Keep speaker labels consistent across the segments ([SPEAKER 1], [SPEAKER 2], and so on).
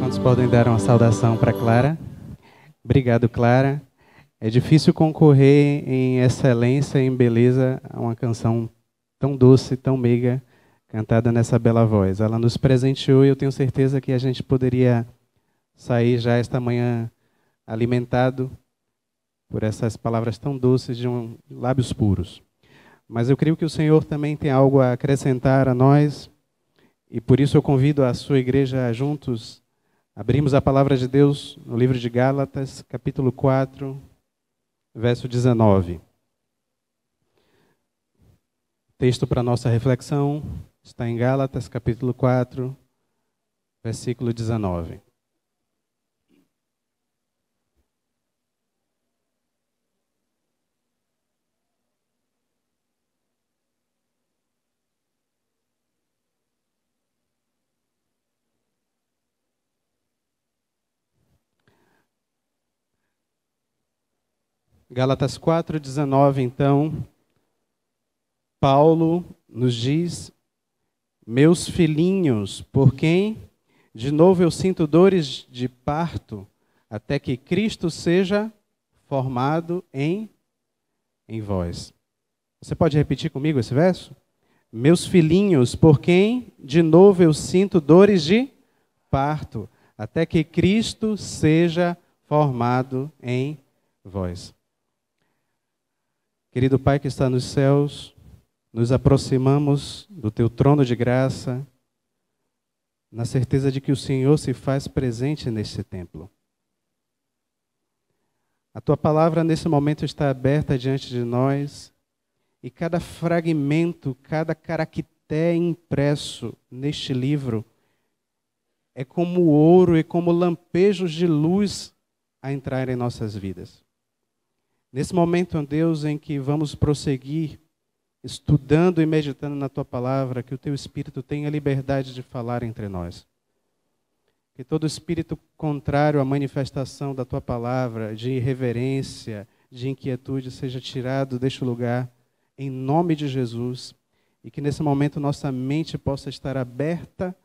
[SPEAKER 1] Quantos podem dar uma saudação para Clara? Obrigado, Clara. É difícil concorrer em excelência, em beleza, a uma canção tão doce, tão meiga, cantada nessa bela voz. Ela nos presenteou e eu tenho certeza que a gente poderia sair já esta manhã alimentado por essas palavras tão doces de lábios puros. Mas eu creio que o Senhor também tem algo a acrescentar a nós, e por isso eu convido a sua igreja a juntos abrimos a palavra de Deus no livro de Gálatas, capítulo 4, verso 19. O texto para nossa reflexão está em Gálatas, capítulo 4, versículo 19. Gálatas 4:19, então, Paulo nos diz: meus filhinhos, por quem de novo eu sinto dores de parto, até que Cristo seja formado em vós. Você pode repetir comigo esse verso? Meus filhinhos, por quem de novo eu sinto dores de parto, até que Cristo seja formado em vós. Querido Pai que está nos céus, nos aproximamos do Teu trono de graça, na certeza de que o Senhor se faz presente neste templo. A Tua palavra nesse momento está aberta diante de nós, e cada fragmento, cada caractere impresso neste livro é como ouro e como lampejos de luz a entrar em nossas vidas. Nesse momento, Deus, em que vamos prosseguir estudando e meditando na Tua palavra, que o Teu Espírito tenha liberdade de falar entre nós. Que todo espírito contrário à manifestação da Tua palavra, de irreverência, de inquietude, seja tirado deste lugar, em nome de Jesus, e que nesse momento nossa mente possa estar aberta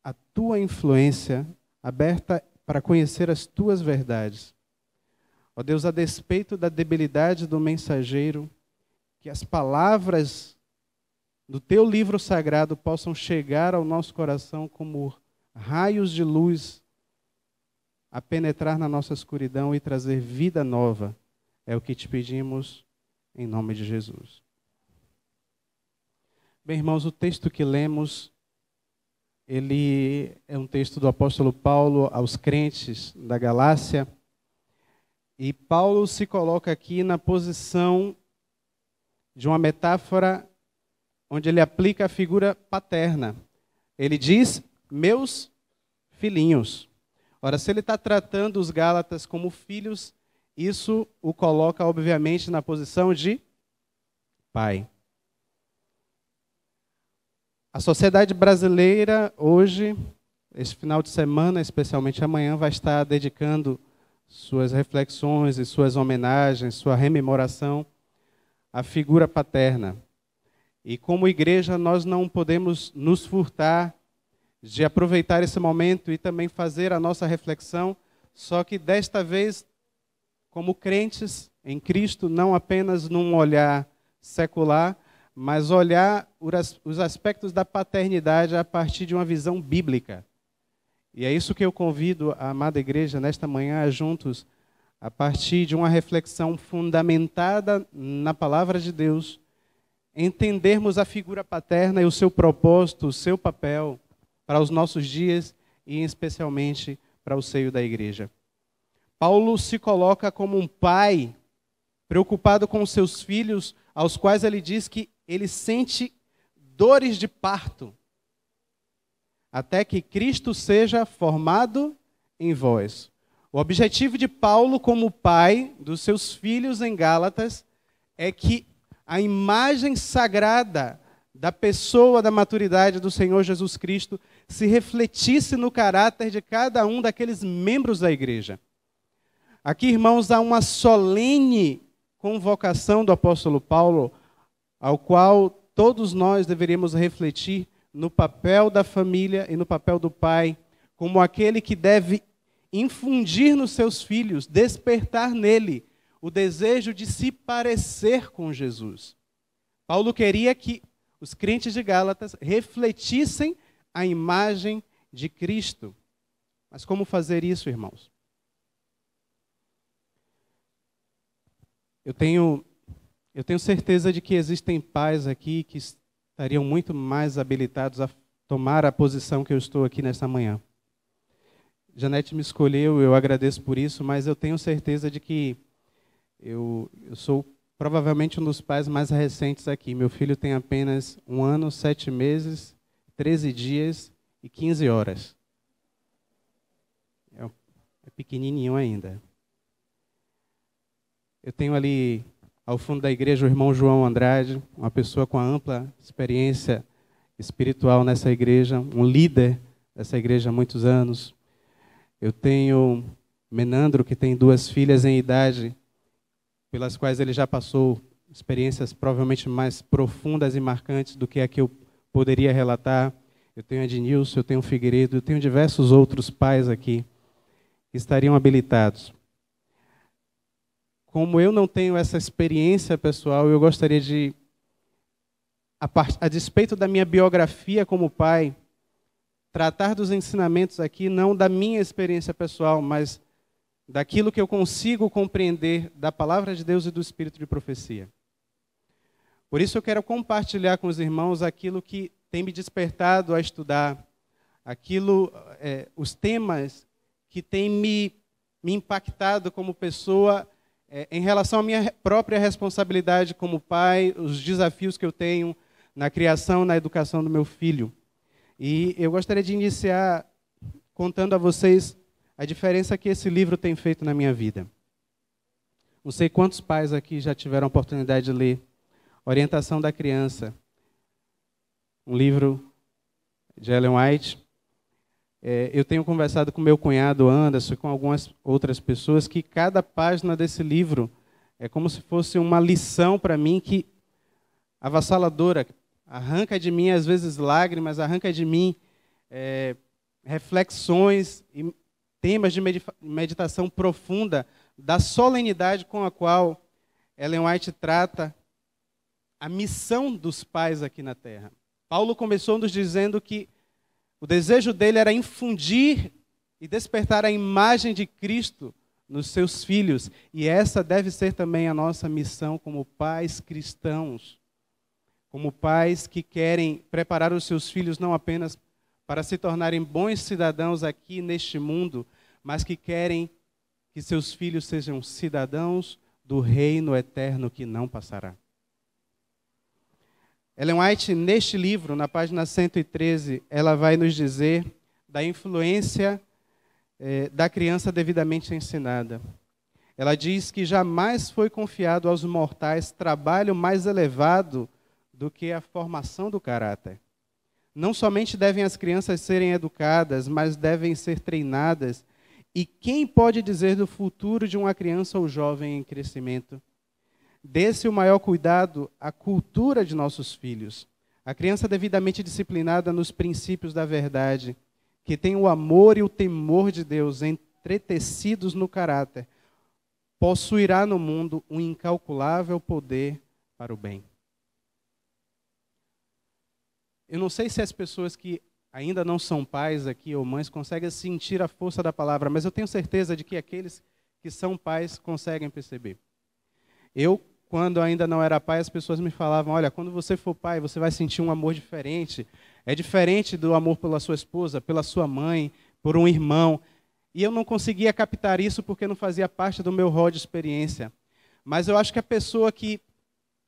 [SPEAKER 1] à Tua influência, aberta para conhecer as Tuas verdades. Ó Deus, a despeito da debilidade do mensageiro, que as palavras do Teu livro sagrado possam chegar ao nosso coração como raios de luz a penetrar na nossa escuridão e trazer vida nova. É o que te pedimos em nome de Jesus. Bem, irmãos, o texto que lemos, ele é um texto do apóstolo Paulo aos crentes da Galácia. E Paulo se coloca aqui na posição de uma metáfora onde ele aplica a figura paterna. Ele diz, meus filhinhos. Ora, se ele está tratando os Gálatas como filhos, isso o coloca, obviamente, na posição de pai. A sociedade brasileira, hoje, esse final de semana, especialmente amanhã, vai estar dedicando suas reflexões e suas homenagens, sua rememoração à figura paterna. E como igreja, nós não podemos nos furtar de aproveitar esse momento e também fazer a nossa reflexão, só que desta vez, como crentes em Cristo, não apenas num olhar secular, mas olhar os aspectos da paternidade a partir de uma visão bíblica. E é isso que eu convido a amada igreja nesta manhã a juntos, a partir de uma reflexão fundamentada na palavra de Deus, entendermos a figura paterna e o seu propósito, o seu papel para os nossos dias e especialmente para o seio da igreja. Paulo se coloca como um pai preocupado com os seus filhos, aos quais ele diz que ele sente dores de parto, até que Cristo seja formado em vós. O objetivo de Paulo como pai dos seus filhos em Gálatas é que a imagem sagrada da pessoa da maturidade do Senhor Jesus Cristo se refletisse no caráter de cada um daqueles membros da igreja. Aqui, irmãos, há uma solene convocação do apóstolo Paulo, ao qual todos nós deveríamos refletir no papel da família e no papel do pai, como aquele que deve infundir nos seus filhos, despertar nele o desejo de se parecer com Jesus. Paulo queria que os crentes de Gálatas refletissem a imagem de Cristo. Mas como fazer isso, irmãos? Eu tenho certeza de que existem pais aqui que estariam muito mais habilitados a tomar a posição que eu estou aqui nesta manhã. Janete me escolheu, eu agradeço por isso, mas eu tenho certeza de que eu sou provavelmente um dos pais mais recentes aqui. Meu filho tem apenas 1 ano, 7 meses, 13 dias e 15 horas. É pequenininho ainda. Eu tenho ali, ao fundo da igreja, o irmão João Andrade, uma pessoa com ampla experiência espiritual nessa igreja, um líder dessa igreja há muitos anos. Eu tenho Menandro, que tem 2 filhas em idade, pelas quais ele já passou experiências provavelmente mais profundas e marcantes do que a que eu poderia relatar. Eu tenho Adnilson, eu tenho Figueiredo, eu tenho diversos outros pais aqui que estariam habilitados. Como eu não tenho essa experiência pessoal, eu gostaria de, a despeito da minha biografia como pai, tratar dos ensinamentos aqui, não da minha experiência pessoal, mas daquilo que eu consigo compreender da palavra de Deus e do Espírito de profecia. Por isso eu quero compartilhar com os irmãos aquilo que tem me despertado a estudar, os temas que têm me impactado como pessoa em relação à minha própria responsabilidade como pai, os desafios que eu tenho na criação, na educação do meu filho. E eu gostaria de iniciar contando a vocês a diferença que esse livro tem feito na minha vida. Não sei quantos pais aqui já tiveram a oportunidade de ler Orientação da Criança, um livro de Ellen White. Eu tenho conversado com meu cunhado Anderson e com algumas outras pessoas que cada página desse livro é como se fosse uma lição para mim que avassaladora, arranca de mim, às vezes, lágrimas, arranca de mim reflexões e temas de meditação profunda da solenidade com a qual Ellen White trata a missão dos pais aqui na Terra. Paulo começou nos dizendo que o desejo dele era infundir e despertar a imagem de Cristo nos seus filhos. E essa deve ser também a nossa missão como pais cristãos. Como pais que querem preparar os seus filhos não apenas para se tornarem bons cidadãos aqui neste mundo, mas que querem que seus filhos sejam cidadãos do reino eterno que não passará. Ellen White, neste livro, na página 113, ela vai nos dizer da influência da criança devidamente ensinada. Ela diz que jamais foi confiado aos mortais trabalho mais elevado do que a formação do caráter. Não somente devem as crianças serem educadas, mas devem ser treinadas. E quem pode dizer do futuro de uma criança ou jovem em crescimento? Dê-se o maior cuidado à cultura de nossos filhos. A criança devidamente disciplinada nos princípios da verdade, que tem o amor e o temor de Deus entretecidos no caráter, possuirá no mundo um incalculável poder para o bem. Eu não sei se as pessoas que ainda não são pais aqui ou mães conseguem sentir a força da palavra, mas eu tenho certeza de que aqueles que são pais conseguem perceber. Eu, quando ainda não era pai, as pessoas me falavam, olha, quando você for pai, você vai sentir um amor diferente. É diferente do amor pela sua esposa, pela sua mãe, por um irmão. E eu não conseguia captar isso porque não fazia parte do meu rol de experiência. Mas eu acho que a pessoa que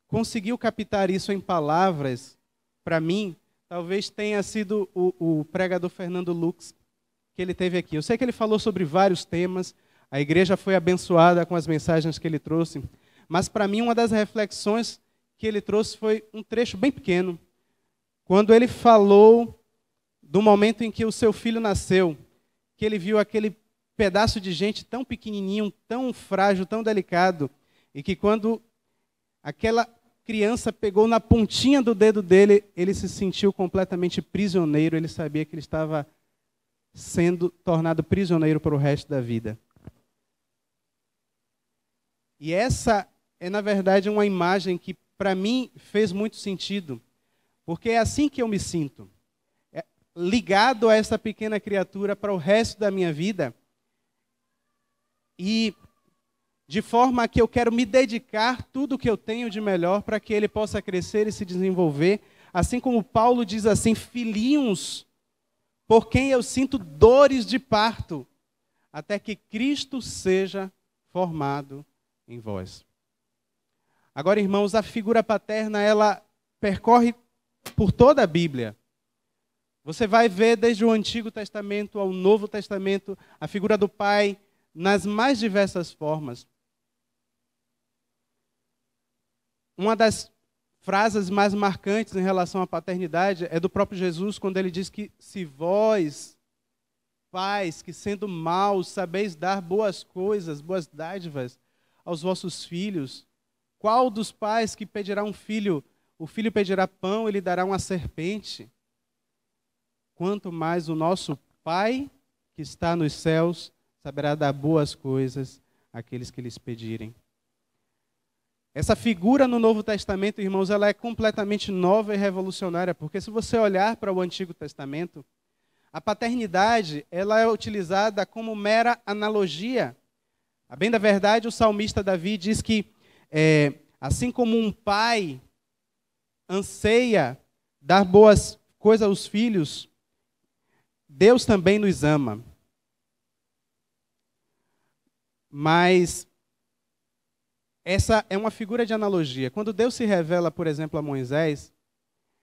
[SPEAKER 1] conseguiu captar isso em palavras, para mim, talvez tenha sido o pregador Fernando Lux, que ele teve aqui. Eu sei que ele falou sobre vários temas, a igreja foi abençoada com as mensagens que ele trouxe, mas para mim uma das reflexões que ele trouxe foi um trecho bem pequeno, quando ele falou do momento em que o seu filho nasceu, que ele viu aquele pedaço de gente tão pequenininho, tão frágil, tão delicado, e que quando aquela criança pegou na pontinha do dedo dele, ele se sentiu completamente prisioneiro, ele sabia que ele estava sendo tornado prisioneiro para o resto da vida. E essa é, na verdade, uma imagem que, para mim, fez muito sentido, porque é assim que eu me sinto, ligado a essa pequena criatura para o resto da minha vida, e de forma que eu quero me dedicar tudo o que eu tenho de melhor para que ele possa crescer e se desenvolver, assim como Paulo diz assim, filhinhos, por quem eu sinto dores de parto, até que Cristo seja formado em vós. Agora, irmãos, a figura paterna, ela percorre por toda a Bíblia. Você vai ver desde o Antigo Testamento ao Novo Testamento a figura do pai nas mais diversas formas. Uma das frases mais marcantes em relação à paternidade é do próprio Jesus, quando ele diz que se vós, pais, que sendo maus, sabeis dar boas coisas, boas dádivas aos vossos filhos, qual dos pais que pedirá um filho, o filho pedirá pão, ele dará uma serpente? Quanto mais o nosso Pai, que está nos céus, saberá dar boas coisas àqueles que lhes pedirem. Essa figura no Novo Testamento, irmãos, ela é completamente nova e revolucionária, porque se você olhar para o Antigo Testamento, a paternidade, ela é utilizada como mera analogia. A bem da verdade, o salmista Davi diz que, assim como um pai anseia dar boas coisas aos filhos, Deus também nos ama. Mas essa é uma figura de analogia. Quando Deus se revela, por exemplo, a Moisés,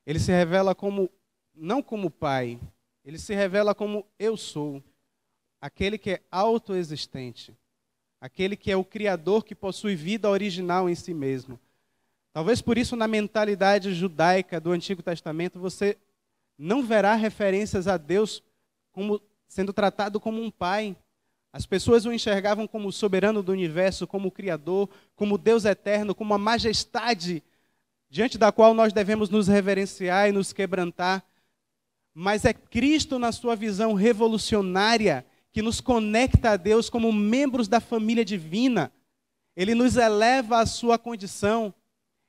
[SPEAKER 1] ele se revela como, não como pai, ele se revela como eu sou, aquele que é autoexistente, aquele que é o Criador, que possui vida original em si mesmo. Talvez por isso, na mentalidade judaica do Antigo Testamento, você não verá referências a Deus como sendo tratado como um pai. As pessoas o enxergavam como o soberano do universo, como o Criador, como Deus eterno, como a majestade diante da qual nós devemos nos reverenciar e nos quebrantar. Mas é Cristo, na sua visão revolucionária, que nos conecta a Deus como membros da família divina. Ele nos eleva à sua condição.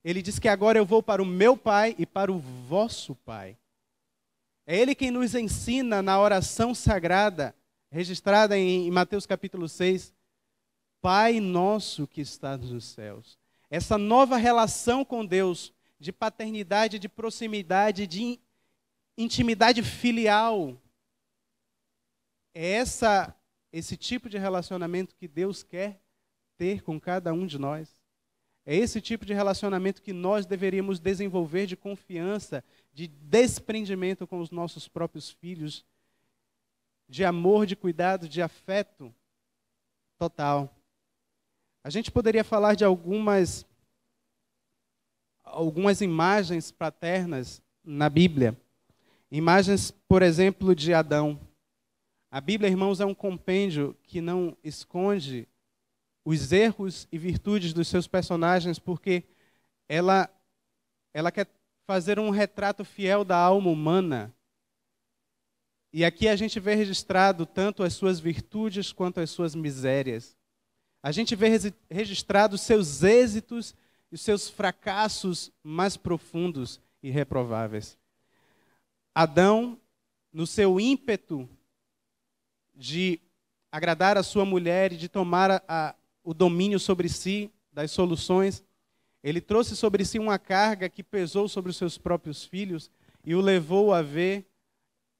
[SPEAKER 1] Ele diz que agora eu vou para o meu Pai e para o vosso Pai. É Ele quem nos ensina na oração sagrada, registrada em Mateus capítulo 6, Pai nosso que estás nos céus. Essa nova relação com Deus, de paternidade, de proximidade, de intimidade filial, é esse tipo de relacionamento que Deus quer ter com cada um de nós. É esse tipo de relacionamento que nós deveríamos desenvolver de confiança, de desprendimento com os nossos próprios filhos, de amor, de cuidado, de afeto total. A gente poderia falar de algumas imagens paternas na Bíblia. Imagens, por exemplo, de Adão. A Bíblia, irmãos, é um compêndio que não esconde os erros e virtudes dos seus personagens, porque ela quer fazer um retrato fiel da alma humana. E aqui a gente vê registrado tanto as suas virtudes quanto as suas misérias. A gente vê registrado os seus êxitos e os seus fracassos mais profundos e reprováveis. Adão, no seu ímpeto de agradar a sua mulher e de tomar o domínio sobre si das soluções, ele trouxe sobre si uma carga que pesou sobre os seus próprios filhos e o levou a ver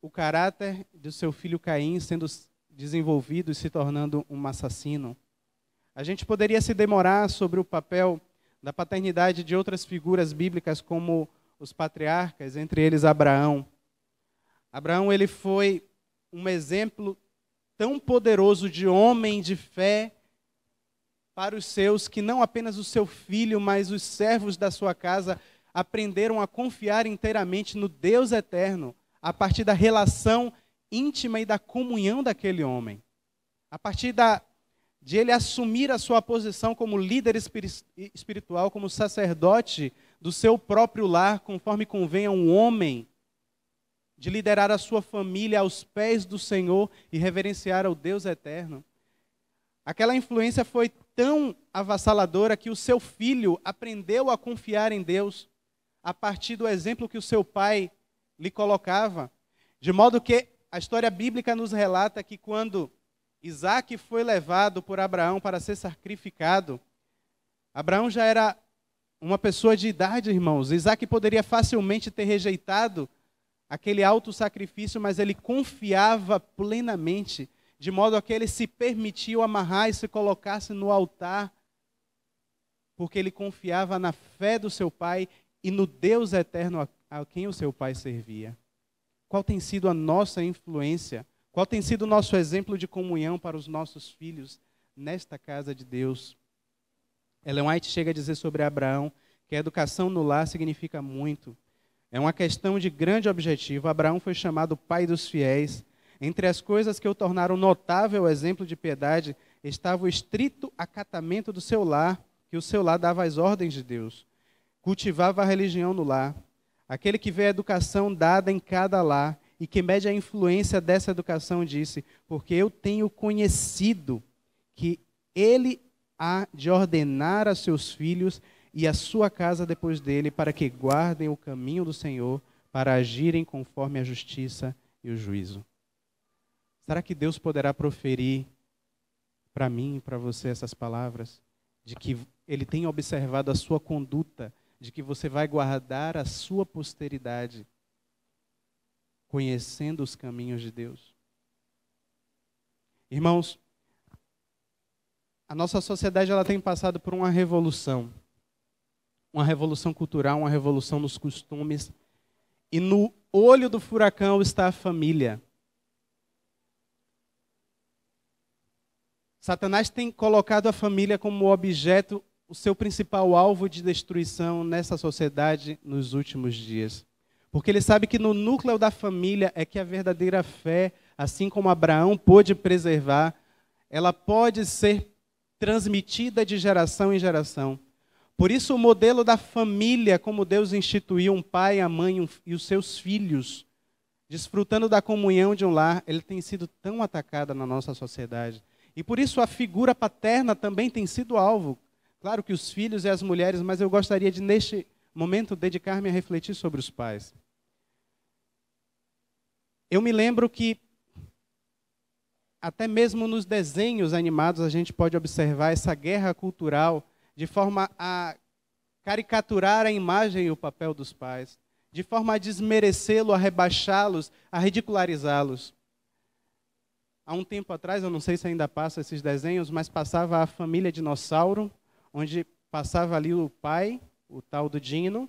[SPEAKER 1] o caráter do seu filho Caim sendo desenvolvido e se tornando um assassino. A gente poderia se demorar sobre o papel da paternidade de outras figuras bíblicas, como os patriarcas, entre eles Abraão. Abraão, ele foi um exemplo tão poderoso de homem de fé para os seus, que não apenas o seu filho, mas os servos da sua casa aprenderam a confiar inteiramente no Deus eterno, a partir da relação íntima e da comunhão daquele homem. A partir de ele assumir a sua posição como líder espiritual, como sacerdote do seu próprio lar, conforme convém a um homem de liderar a sua família aos pés do Senhor e reverenciar ao Deus eterno. Aquela influência foi tão avassaladora que o seu filho aprendeu a confiar em Deus a partir do exemplo que o seu pai lhe colocava. De modo que a história bíblica nos relata que quando Isaque foi levado por Abraão para ser sacrificado, Abraão já era uma pessoa de idade, irmãos. Isaque poderia facilmente ter rejeitado aquele alto sacrifício, mas ele confiava plenamente, de modo a que ele se permitiu amarrar e se colocasse no altar, porque ele confiava na fé do seu pai e no Deus eterno a quem o seu pai servia. Qual tem sido a nossa influência? Qual tem sido o nosso exemplo de comunhão para os nossos filhos nesta casa de Deus? Ellen White chega a dizer sobre Abraão que a educação no lar significa muito. É uma questão de grande objetivo. Abraão foi chamado pai dos fiéis. Entre as coisas que o tornaram notável exemplo de piedade estava o estrito acatamento do seu lar, que o seu lar dava as ordens de Deus. Cultivava a religião no lar. Aquele que vê a educação dada em cada lar e que mede a influência dessa educação disse: porque eu tenho conhecido que ele há de ordenar a seus filhos e a sua casa depois dele, para que guardem o caminho do Senhor, para agirem conforme a justiça e o juízo. Será que Deus poderá proferir para mim e para você essas palavras? De que Ele tem observado a sua conduta, de que você vai guardar a sua posteridade, conhecendo os caminhos de Deus? Irmãos, a nossa sociedade ela tem passado por uma revolução cultural, uma revolução nos costumes, e no olho do furacão está a família. Satanás tem colocado a família como objeto, o seu principal alvo de destruição nessa sociedade nos últimos dias. Porque ele sabe que no núcleo da família é que a verdadeira fé, assim como Abraão pôde preservar, ela pode ser transmitida de geração em geração. Por isso o modelo da família, como Deus instituiu, um pai, a mãe e os seus filhos, desfrutando da comunhão de um lar, ele tem sido tão atacada na nossa sociedade. E por isso a figura paterna também tem sido alvo. Claro que os filhos e as mulheres, mas eu gostaria de, neste momento, dedicar-me a refletir sobre os pais. Eu me lembro que, até mesmo nos desenhos animados, a gente pode observar essa guerra cultural de forma a caricaturar a imagem e o papel dos pais, de forma a desmerecê-lo, a rebaixá-los, a ridicularizá-los. Há um tempo atrás, eu não sei se ainda passa esses desenhos, mas passava a família dinossauro, onde passava ali o pai, o tal do Dino,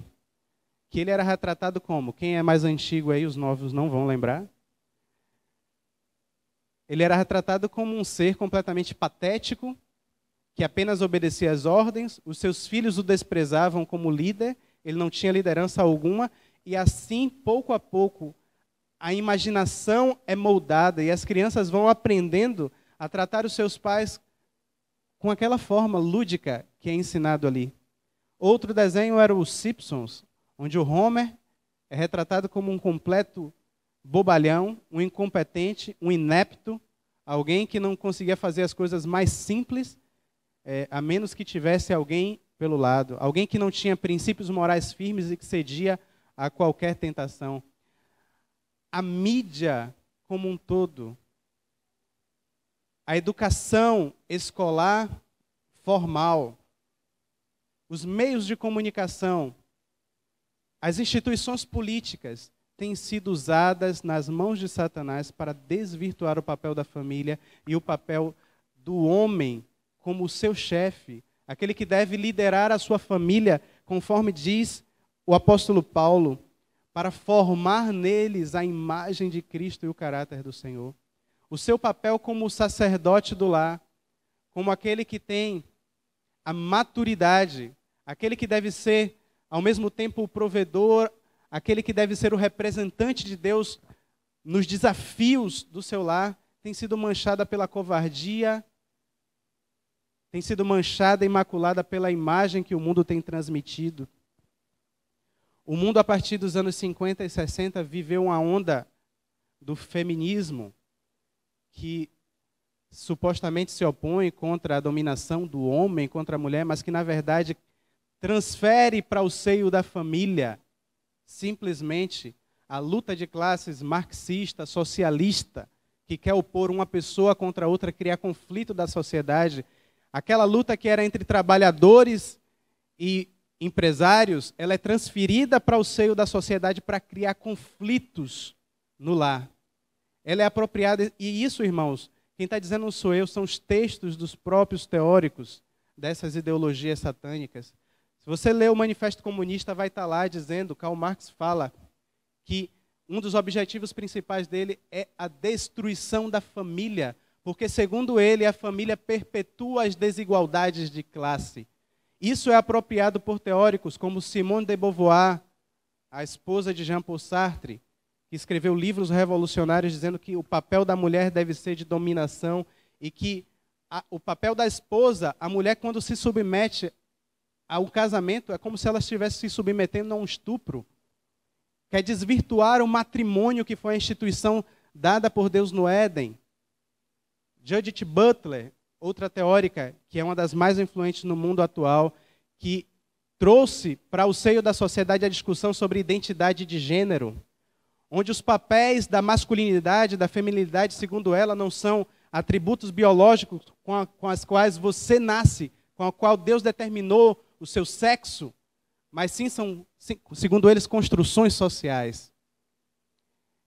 [SPEAKER 1] que ele era retratado como? Quem é mais antigo aí, os novos não vão lembrar. Ele era retratado como um ser completamente patético, que apenas obedecia às ordens, os seus filhos o desprezavam como líder, ele não tinha liderança alguma, e assim, pouco a pouco, a imaginação é moldada e as crianças vão aprendendo a tratar os seus pais com aquela forma lúdica que é ensinado ali. Outro desenho era os Simpsons, onde o Homer é retratado como um completo bobalhão, um incompetente, um inepto, alguém que não conseguia fazer as coisas mais simples, a menos que tivesse alguém pelo lado, alguém que não tinha princípios morais firmes e que cedia a qualquer tentação. A mídia como um todo, a educação escolar formal, os meios de comunicação, as instituições políticas têm sido usadas nas mãos de Satanás para desvirtuar o papel da família e o papel do homem como o seu chefe, aquele que deve liderar a sua família, conforme diz o apóstolo Paulo, para formar neles a imagem de Cristo e o caráter do Senhor. O seu papel como sacerdote do lar, como aquele que tem a maturidade, aquele que deve ser, ao mesmo tempo, o provedor, aquele que deve ser o representante de Deus nos desafios do seu lar, tem sido manchada pela covardia, tem sido manchada e maculada pela imagem que o mundo tem transmitido. O mundo, a partir dos anos 50 e 60, viveu uma onda do feminismo que supostamente se opõe contra a dominação do homem, contra a mulher, mas que, na verdade, transfere para o seio da família simplesmente a luta de classes marxista, socialista, que quer opor uma pessoa contra outra, criar conflito da sociedade. Aquela luta que era entre trabalhadores e empresários, ela é transferida para o seio da sociedade para criar conflitos no lar. Ela é apropriada, e isso, irmãos, quem está dizendo não sou eu, são os textos dos próprios teóricos dessas ideologias satânicas. Se você ler o Manifesto Comunista, vai estar lá dizendo, Karl Marx fala que um dos objetivos principais dele é a destruição da família, porque, segundo ele, a família perpetua as desigualdades de classe. Isso é apropriado por teóricos como Simone de Beauvoir, a esposa de Jean-Paul Sartre, que escreveu livros revolucionários dizendo que o papel da mulher deve ser de dominação e que o papel da esposa, a mulher, quando se submete ao casamento, é como se ela estivesse se submetendo a um estupro. Quer desvirtuar o matrimônio, que foi a instituição dada por Deus no Éden. Judith Butler, outra teórica, que é uma das mais influentes no mundo atual, que trouxe para o seio da sociedade a discussão sobre identidade de gênero, onde os papéis da masculinidade, da feminilidade, segundo ela, não são atributos biológicos com as quais você nasce, com a qual Deus determinou o seu sexo, mas sim são, segundo eles, construções sociais.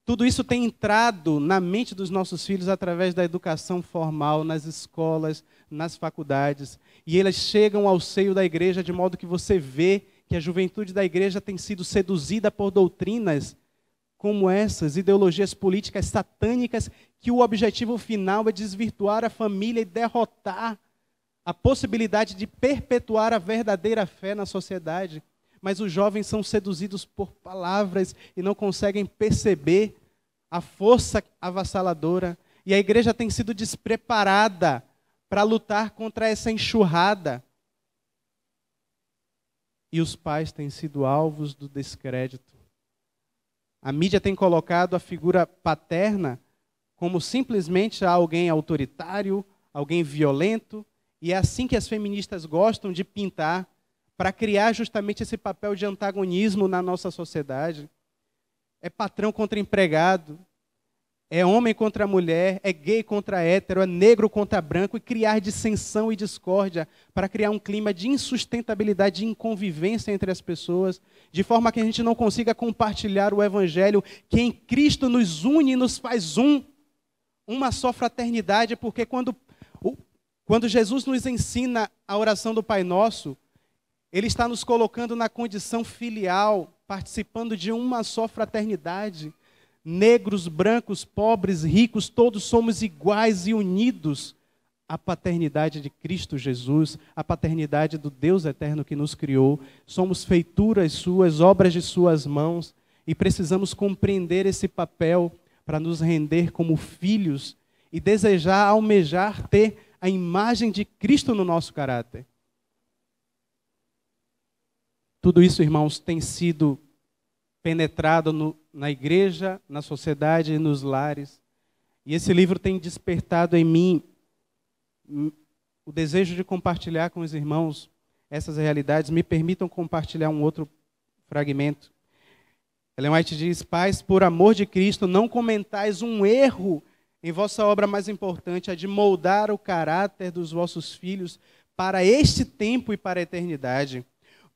[SPEAKER 1] Tudo isso tem entrado na mente dos nossos filhos através da educação formal, nas escolas, nas faculdades, e eles chegam ao seio da igreja de modo que você vê que a juventude da igreja tem sido seduzida por doutrinas como essas, ideologias políticas satânicas, que o objetivo final é desvirtuar a família e derrotar a possibilidade de perpetuar a verdadeira fé na sociedade. Mas os jovens são seduzidos por palavras e não conseguem perceber a força avassaladora. E a igreja tem sido despreparada para lutar contra essa enxurrada. E os pais têm sido alvos do descrédito. A mídia tem colocado a figura paterna como simplesmente alguém autoritário, alguém violento, e é assim que as feministas gostam de pintar, para criar justamente esse papel de antagonismo na nossa sociedade. É patrão contra empregado, é homem contra mulher, é gay contra hétero, é negro contra branco, e criar dissensão e discórdia para criar um clima de insustentabilidade, de inconvivência entre as pessoas, de forma que a gente não consiga compartilhar o evangelho, que em Cristo nos une e nos faz uma só fraternidade, porque quando Jesus nos ensina a oração do Pai Nosso, Ele está nos colocando na condição filial, participando de uma só fraternidade. Negros, brancos, pobres, ricos, todos somos iguais e unidos à paternidade de Cristo Jesus, à paternidade do Deus eterno que nos criou. Somos feituras suas, obras de suas mãos, e precisamos compreender esse papel para nos render como filhos e desejar, almejar ter a imagem de Cristo no nosso caráter. Tudo isso, irmãos, tem sido penetrado na igreja, na sociedade e nos lares. E esse livro tem despertado em mim o desejo de compartilhar com os irmãos essas realidades. Me permitam compartilhar um outro fragmento. Ellen White diz: pais, por amor de Cristo, não cometais um erro em vossa obra mais importante, a de moldar o caráter dos vossos filhos para este tempo e para a eternidade.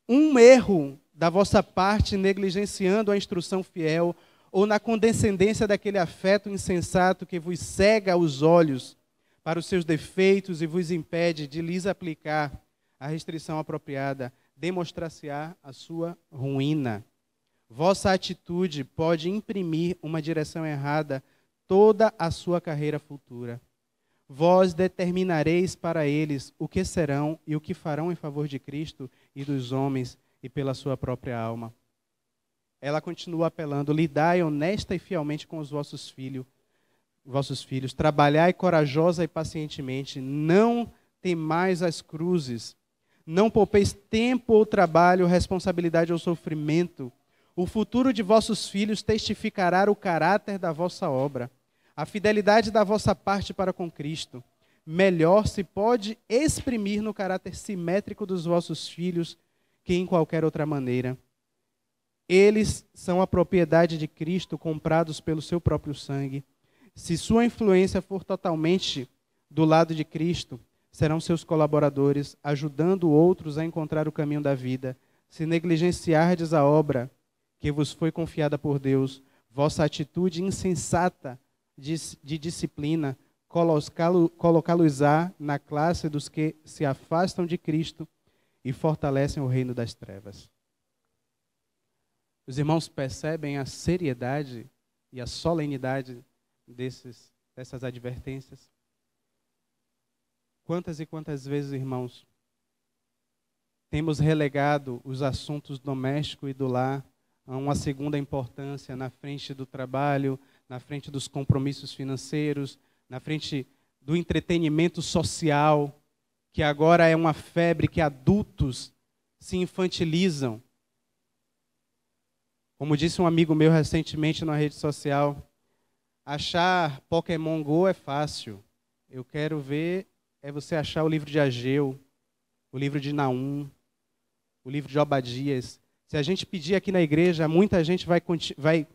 [SPEAKER 1] Um erro da vossa parte, negligenciando a instrução fiel, ou na condescendência daquele afeto insensato que vos cega os olhos para os seus defeitos e vos impede de lhes aplicar a restrição apropriada, demonstrar-se-á a sua ruína. Vossa atitude pode imprimir uma direção errada toda a sua carreira futura. Vós determinareis para eles o que serão e o que farão em favor de Cristo e dos homens e pela sua própria alma. Ela continua apelando: lidai honesta e fielmente com os vossos filhos, trabalhai corajosa e pacientemente, não temais as cruzes, não poupeis tempo ou trabalho, responsabilidade ou sofrimento, O futuro de vossos filhos testificará o caráter da vossa obra, a fidelidade da vossa parte para com Cristo. Melhor se pode exprimir no caráter simétrico dos vossos filhos que em qualquer outra maneira. Eles são a propriedade de Cristo, comprados pelo seu próprio sangue. Se sua influência for totalmente do lado de Cristo, serão seus colaboradores, ajudando outros a encontrar o caminho da vida. Se negligenciardes a obra que vos foi confiada por Deus, vossa atitude insensata de disciplina, colocá-los-á na classe dos que se afastam de Cristo e fortalecem o reino das trevas. Os irmãos percebem a seriedade e a solenidade dessas advertências? Quantas e quantas vezes, irmãos, temos relegado os assuntos domésticos e do lar a uma segunda importância na frente do trabalho, na frente dos compromissos financeiros, na frente do entretenimento social, que agora é uma febre que adultos se infantilizam. Como disse um amigo meu recentemente na rede social, achar Pokémon Go é fácil. Eu quero ver você achar o livro de Ageu, o livro de Naum, o livro de Obadias. Se a gente pedir aqui na igreja, muita gente vai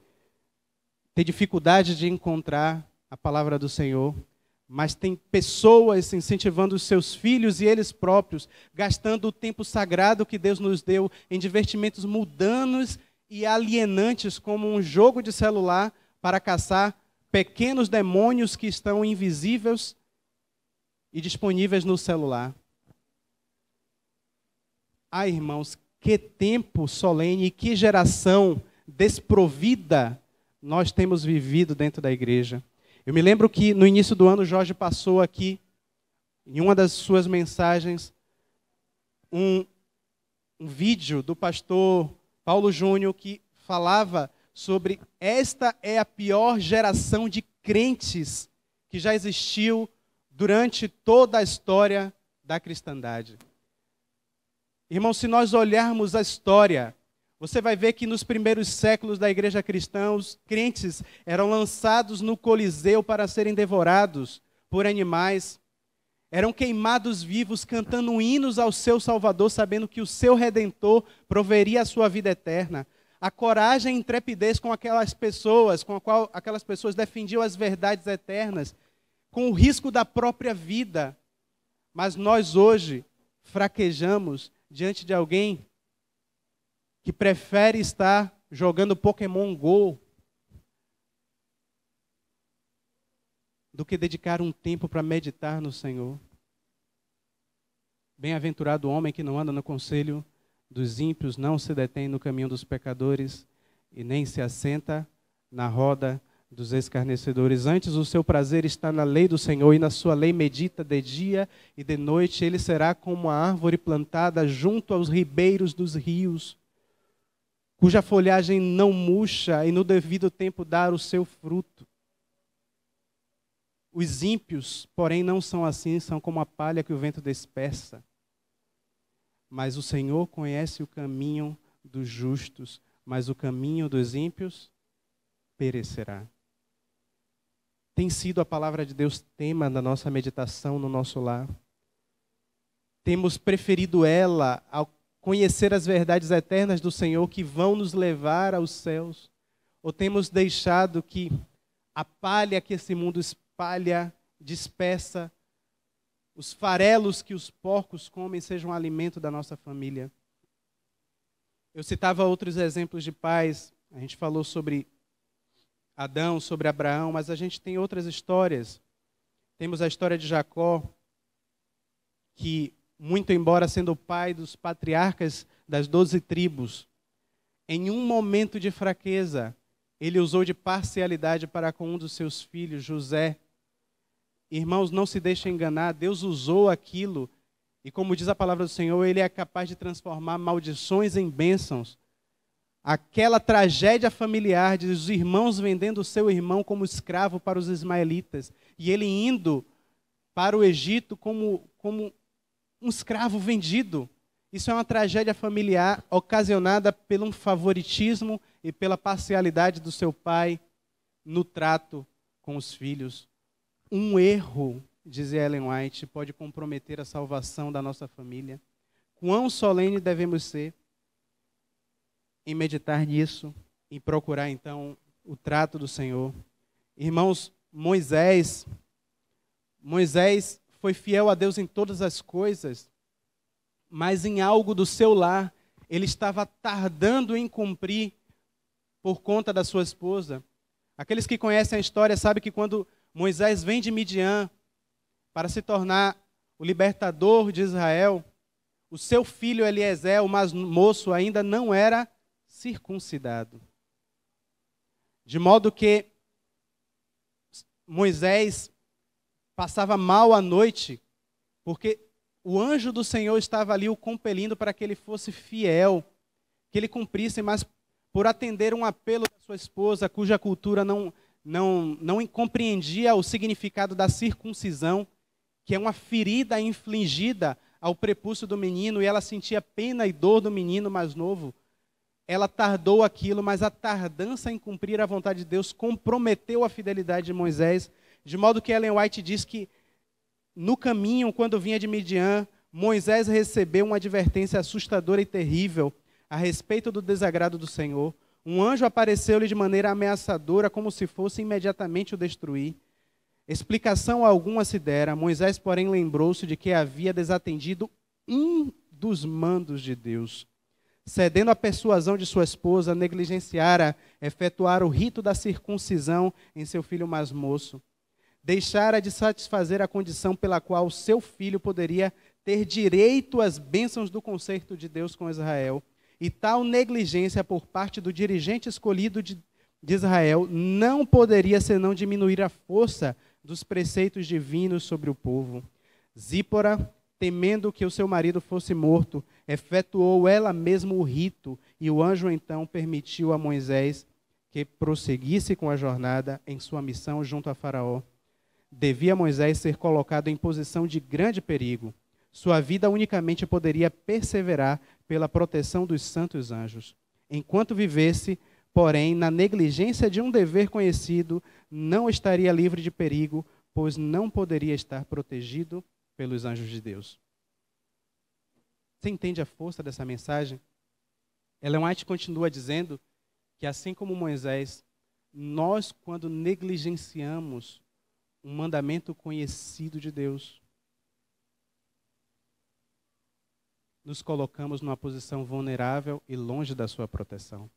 [SPEAKER 1] ter dificuldade de encontrar a palavra do Senhor. Mas tem pessoas incentivando os seus filhos e eles próprios, gastando o tempo sagrado que Deus nos deu em divertimentos mundanos e alienantes, como um jogo de celular, para caçar pequenos demônios que estão invisíveis e disponíveis no celular. Ah, irmãos, que tempo solene e que geração desprovida nós temos vivido dentro da igreja. Eu me lembro que no início do ano, Jorge passou aqui, em uma das suas mensagens, um vídeo do pastor Paulo Júnior que falava sobre esta é a pior geração de crentes que já existiu durante toda a história da cristandade. Irmão, se nós olharmos a história, você vai ver que nos primeiros séculos da igreja cristã, os crentes eram lançados no Coliseu para serem devorados por animais. Eram queimados vivos, cantando hinos ao seu Salvador, sabendo que o seu Redentor proveria a sua vida eterna. A coragem e intrepidez com aquelas pessoas, com a qual aquelas pessoas defendiam as verdades eternas, com o risco da própria vida. Mas nós hoje fraquejamos diante de alguém que prefere estar jogando Pokémon Go do que dedicar um tempo para meditar no Senhor. Bem-aventurado o homem que não anda no conselho dos ímpios, não se detém no caminho dos pecadores e nem se assenta na roda dos escarnecedores. Antes o seu prazer está na lei do Senhor e na sua lei medita de dia e de noite. Ele será como a árvore plantada junto aos ribeiros dos rios, cuja folhagem não murcha e no devido tempo dá o seu fruto. Os ímpios, porém, não são assim, são como a palha que o vento dispersa. Mas o Senhor conhece o caminho dos justos, mas o caminho dos ímpios perecerá. Tem sido a palavra de Deus tema da nossa meditação no nosso lar. Temos preferido ela ao conhecer as verdades eternas do Senhor que vão nos levar aos céus? Ou temos deixado que a palha que esse mundo espalha, dispersa, os farelos que os porcos comem sejam alimento da nossa família? Eu citava outros exemplos de pais. A gente falou sobre Adão, sobre Abraão, mas a gente tem outras histórias. Temos a história de Jacó, que, muito embora sendo o pai dos patriarcas das 12 tribos, em um momento de fraqueza, ele usou de parcialidade para com um dos seus filhos, José. Irmãos, não se deixem enganar, Deus usou aquilo, e como diz a palavra do Senhor, Ele é capaz de transformar maldições em bênçãos. Aquela tragédia familiar de os irmãos vendendo o seu irmão como escravo para os ismaelitas, e ele indo para o Egito como um escravo vendido. Isso é uma tragédia familiar ocasionada pelo favoritismo e pela parcialidade do seu pai no trato com os filhos. Um erro, dizia Ellen White, pode comprometer a salvação da nossa família. Quão solene devemos ser em meditar nisso, em procurar então o trato do Senhor. Irmãos, Moisés foi fiel a Deus em todas as coisas, mas em algo do seu lar, ele estava tardando em cumprir por conta da sua esposa. Aqueles que conhecem a história sabem que quando Moisés vem de Midian para se tornar o libertador de Israel, o seu filho Eliezer, o mais moço, ainda não era circuncidado. De modo que Moisés passava mal a noite, porque o anjo do Senhor estava ali o compelindo para que ele fosse fiel, que ele cumprisse, mas por atender um apelo da sua esposa, cuja cultura não compreendia o significado da circuncisão, que é uma ferida infligida ao prepúcio do menino, e ela sentia pena e dor do menino mais novo. Ela tardou aquilo, mas a tardança em cumprir a vontade de Deus comprometeu a fidelidade de Moisés, de modo que Ellen White diz que no caminho, quando vinha de Midian, Moisés recebeu uma advertência assustadora e terrível a respeito do desagrado do Senhor. Um anjo apareceu-lhe de maneira ameaçadora, como se fosse imediatamente o destruir. Explicação alguma se dera. Moisés, porém, lembrou-se de que havia desatendido um dos mandos de Deus. Cedendo à persuasão de sua esposa, negligenciara efetuar o rito da circuncisão em seu filho mais moço. Deixara de satisfazer a condição pela qual seu filho poderia ter direito às bênçãos do concerto de Deus com Israel. E tal negligência por parte do dirigente escolhido de Israel não poderia senão diminuir a força dos preceitos divinos sobre o povo. Zípora, temendo que o seu marido fosse morto, efetuou ela mesma o rito, e o anjo então permitiu a Moisés que prosseguisse com a jornada em sua missão junto a Faraó. Devia Moisés ser colocado em posição de grande perigo. Sua vida unicamente poderia perseverar pela proteção dos santos anjos. Enquanto vivesse, porém, na negligência de um dever conhecido, não estaria livre de perigo, pois não poderia estar protegido pelos anjos de Deus. Você entende a força dessa mensagem? Ellen White continua dizendo que, assim como Moisés, nós, quando negligenciamos um mandamento conhecido de Deus, nos colocamos numa posição vulnerável e longe da sua proteção.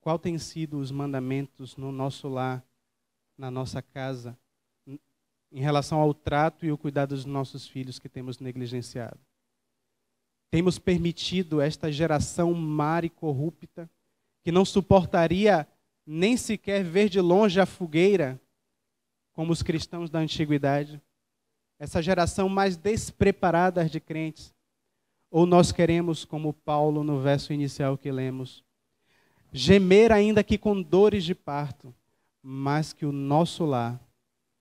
[SPEAKER 1] Qual tem sido os mandamentos no nosso lar, na nossa casa, em relação ao trato e o cuidado dos nossos filhos que temos negligenciado? Temos permitido esta geração má e corrupta, que não suportaria nem sequer ver de longe a fogueira, como os cristãos da antiguidade, essa geração mais despreparada de crentes? Ou nós queremos, como Paulo no verso inicial que lemos, gemer ainda que com dores de parto, mas que o nosso lar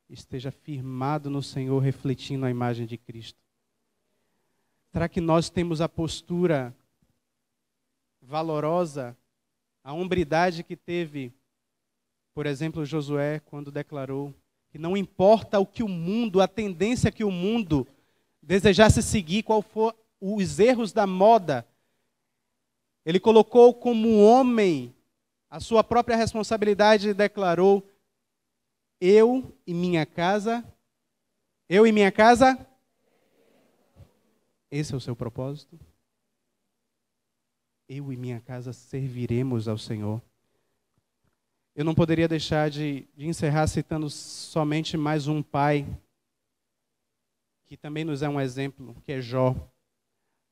[SPEAKER 1] esteja firmado no Senhor, refletindo a imagem de Cristo? Será que nós temos a postura valorosa, a hombridade que teve, por exemplo, Josué, quando declarou que não importa o que o mundo, a tendência que o mundo desejasse seguir, qual for os erros da moda, ele colocou como homem a sua própria responsabilidade e declarou: eu e minha casa, esse é o seu propósito? Eu e minha casa serviremos ao Senhor. Eu não poderia deixar de encerrar citando somente mais um pai, que também nos é um exemplo, que é Jó.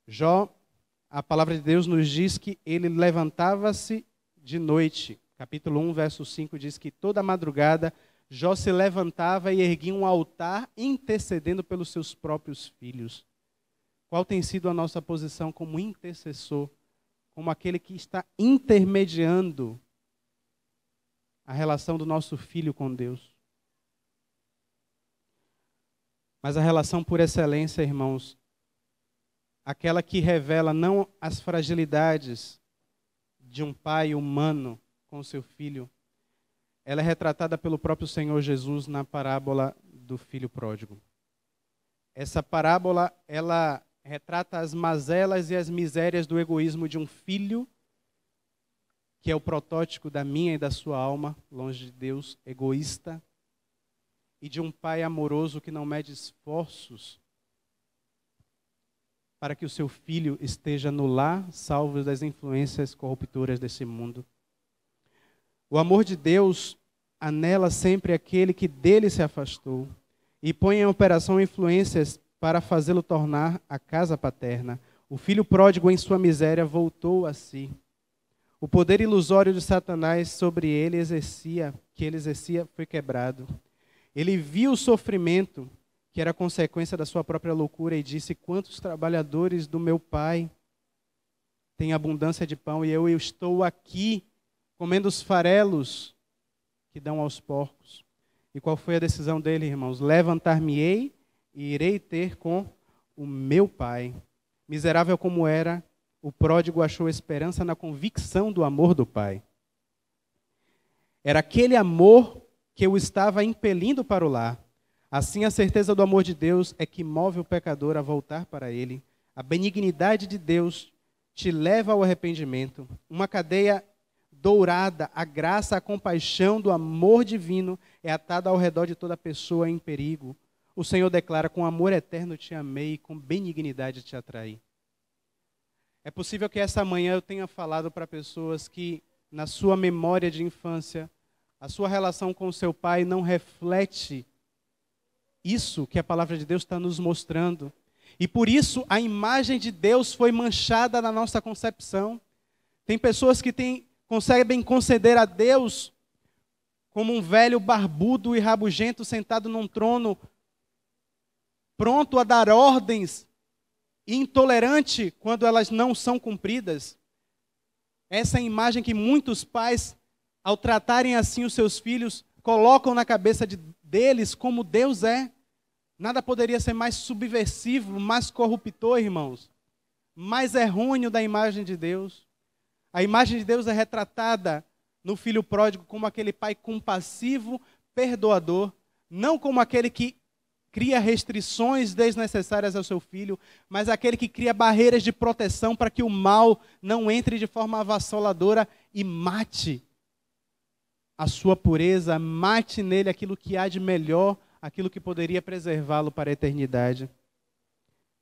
[SPEAKER 1] Jó, a palavra de Deus nos diz que ele levantava-se de noite. Capítulo 1, verso 5 diz que toda madrugada Jó se levantava e erguia um altar intercedendo pelos seus próprios filhos. Qual tem sido a nossa posição como intercessor, como aquele que está intermediando a relação do nosso filho com Deus? Mas a relação por excelência, irmãos, aquela que revela não as fragilidades de um pai humano com o seu filho, ela é retratada pelo próprio Senhor Jesus na parábola do filho pródigo. Essa parábola, ela retrata as mazelas e as misérias do egoísmo de um filho, que é o protótipo da minha e da sua alma, longe de Deus, egoísta, e de um pai amoroso que não mede esforços para que o seu filho esteja no lar, salvo das influências corruptoras desse mundo. O amor de Deus anela sempre aquele que dele se afastou e põe em operação influências para fazê-lo tornar a casa paterna. O filho pródigo, em sua miséria, voltou a si. O poder ilusório de Satanás sobre ele que ele exercia, foi quebrado. Ele viu o sofrimento, que era consequência da sua própria loucura, e disse: quantos trabalhadores do meu pai têm abundância de pão, e eu estou aqui comendo os farelos que dão aos porcos. E qual foi a decisão dele, irmãos? Levantar-me-ei e irei ter com o meu pai. Miserável como era, o pródigo achou esperança na convicção do amor do pai. Era aquele amor que o estava impelindo para o lar. Assim, a certeza do amor de Deus é que move o pecador a voltar para ele. A benignidade de Deus te leva ao arrependimento. Uma cadeia dourada, a graça, a compaixão do amor divino é atada ao redor de toda pessoa em perigo. O Senhor declara: com amor eterno te amei, com benignidade te atraí. É possível que essa manhã eu tenha falado para pessoas que, na sua memória de infância, a sua relação com o seu pai não reflete isso que a palavra de Deus está nos mostrando. E por isso a imagem de Deus foi manchada na nossa concepção. Tem pessoas que conseguem conceder a Deus como um velho barbudo e rabugento sentado num trono, pronto a dar ordens, e intolerante quando elas não são cumpridas. Essa é a imagem que muitos pais, ao tratarem assim os seus filhos, colocam na cabeça deles como Deus é. Nada poderia ser mais subversivo, mais corruptor, irmãos, mais errôneo da imagem de Deus. A imagem de Deus é retratada no filho pródigo como aquele pai compassivo, perdoador, não como aquele que cria restrições desnecessárias ao seu filho, mas aquele que cria barreiras de proteção para que o mal não entre de forma avassaladora e mate a sua pureza, mate nele aquilo que há de melhor, aquilo que poderia preservá-lo para a eternidade.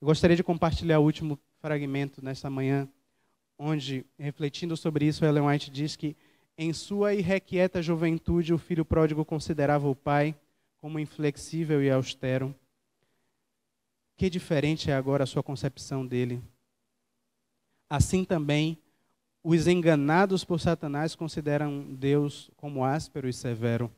[SPEAKER 1] Eu gostaria de compartilhar o último fragmento nesta manhã, onde, refletindo sobre isso, Ellen White diz que em sua irrequieta juventude o filho pródigo considerava o pai como inflexível e austero. Que diferente é agora a sua concepção dele. Assim também, os enganados por Satanás consideram Deus como áspero e severo.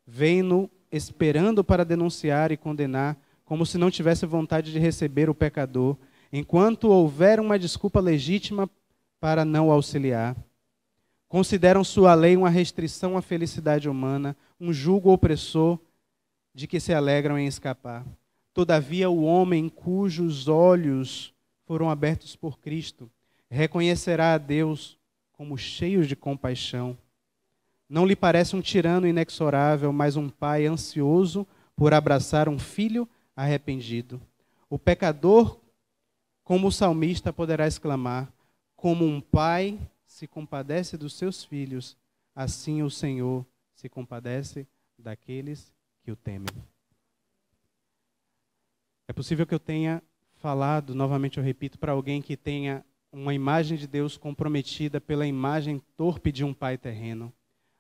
[SPEAKER 1] Vêm-no esperando para denunciar e condenar, como se não tivesse vontade de receber o pecador, enquanto houver uma desculpa legítima para não o auxiliar. Consideram sua lei uma restrição à felicidade humana, um jugo opressor de que se alegram em escapar. Todavia, o homem cujos olhos foram abertos por Cristo reconhecerá a Deus como cheio de compaixão. Não lhe parece um tirano inexorável, mas um pai ansioso por abraçar um filho arrependido. O pecador, como o salmista, poderá exclamar: como um pai se compadece dos seus filhos, assim o Senhor se compadece daqueles que o temem. É possível que eu tenha falado, novamente eu repito, para alguém que tenha uma imagem de Deus comprometida pela imagem torpe de um pai terreno.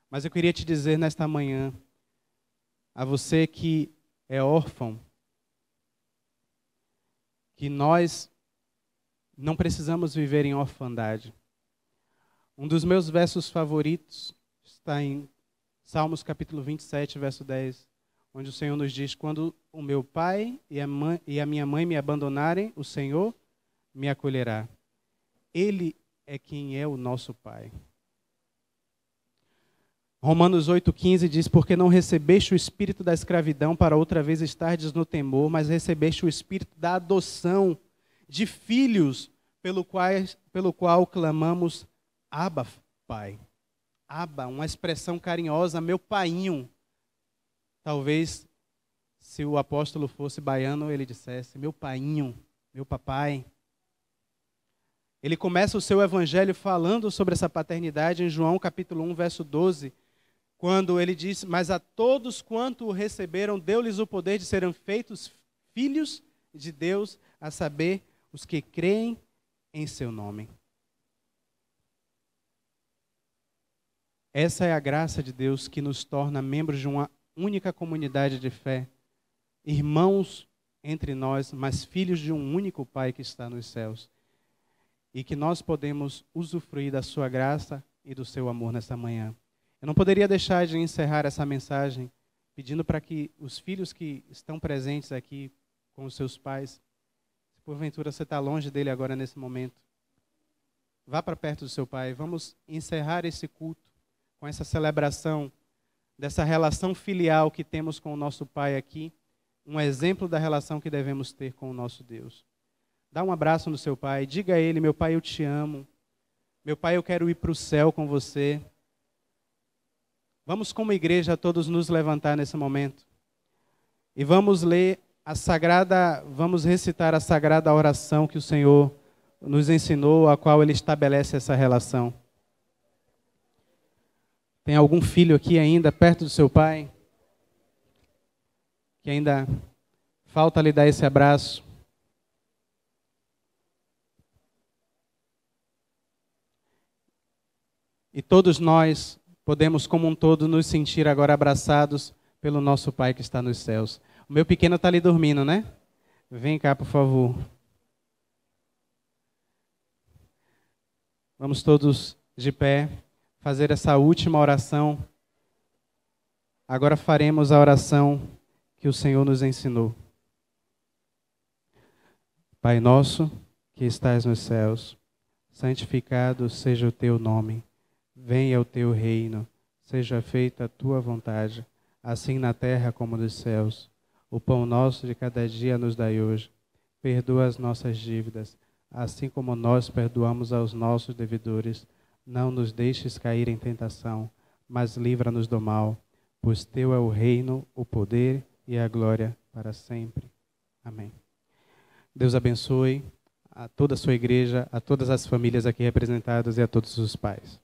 [SPEAKER 1] Mas eu queria te dizer nesta manhã, a você que é órfão, que nós não precisamos viver em orfandade. Um dos meus versos favoritos está em Salmos capítulo 27, verso 10, onde o Senhor nos diz: quando o meu pai e a minha mãe me abandonarem, o Senhor me acolherá. Ele é quem é o nosso pai. Romanos 8,15 diz: porque não recebeste o espírito da escravidão para outra vez estardes no temor, mas recebeste o espírito da adoção, de filhos, pelo qual clamamos, Abba, Pai. Abba, uma expressão carinhosa, meu painho. Talvez, se o apóstolo fosse baiano, ele dissesse, meu painho, meu papai. Ele começa o seu evangelho falando sobre essa paternidade em João capítulo 1, verso 12, quando ele diz, mas a todos quanto o receberam, deu-lhes o poder de serem feitos filhos de Deus, a saber, os que creem em seu nome. Essa é a graça de Deus que nos torna membros de uma única comunidade de fé, irmãos entre nós, mas filhos de um único Pai que está nos céus. E que nós podemos usufruir da sua graça e do seu amor nessa manhã. Eu não poderia deixar de encerrar essa mensagem pedindo para que os filhos que estão presentes aqui com os seus pais, se porventura você está longe dele agora nesse momento, vá para perto do seu pai. Vamos encerrar esse culto com essa celebração dessa relação filial que temos com o nosso pai aqui, um exemplo da relação que devemos ter com o nosso Deus. Dá um abraço no seu pai, diga a ele, meu pai, eu te amo. Meu pai, eu quero ir para o céu com você. Vamos como igreja todos nos levantar nesse momento. E vamos ler vamos recitar a sagrada oração que o Senhor nos ensinou, a qual Ele estabelece essa relação. Tem algum filho aqui ainda perto do seu pai? Que ainda falta lhe dar esse abraço? E todos nós podemos, como um todo, nos sentir agora abraçados pelo nosso Pai que está nos céus. O meu pequeno está ali dormindo, né? Vem cá, por favor. Vamos todos de pé fazer essa última oração. Agora faremos a oração que o Senhor nos ensinou. Pai nosso, que estás nos céus, santificado seja o teu nome. Venha o teu reino, seja feita a tua vontade, assim na terra como nos céus. O pão nosso de cada dia nos dai hoje. Perdoa as nossas dívidas, assim como nós perdoamos aos nossos devedores. Não nos deixes cair em tentação, mas livra-nos do mal, pois teu é o reino, o poder e a glória para sempre. Amém. Deus abençoe a toda a sua igreja, a todas as famílias aqui representadas e a todos os pais.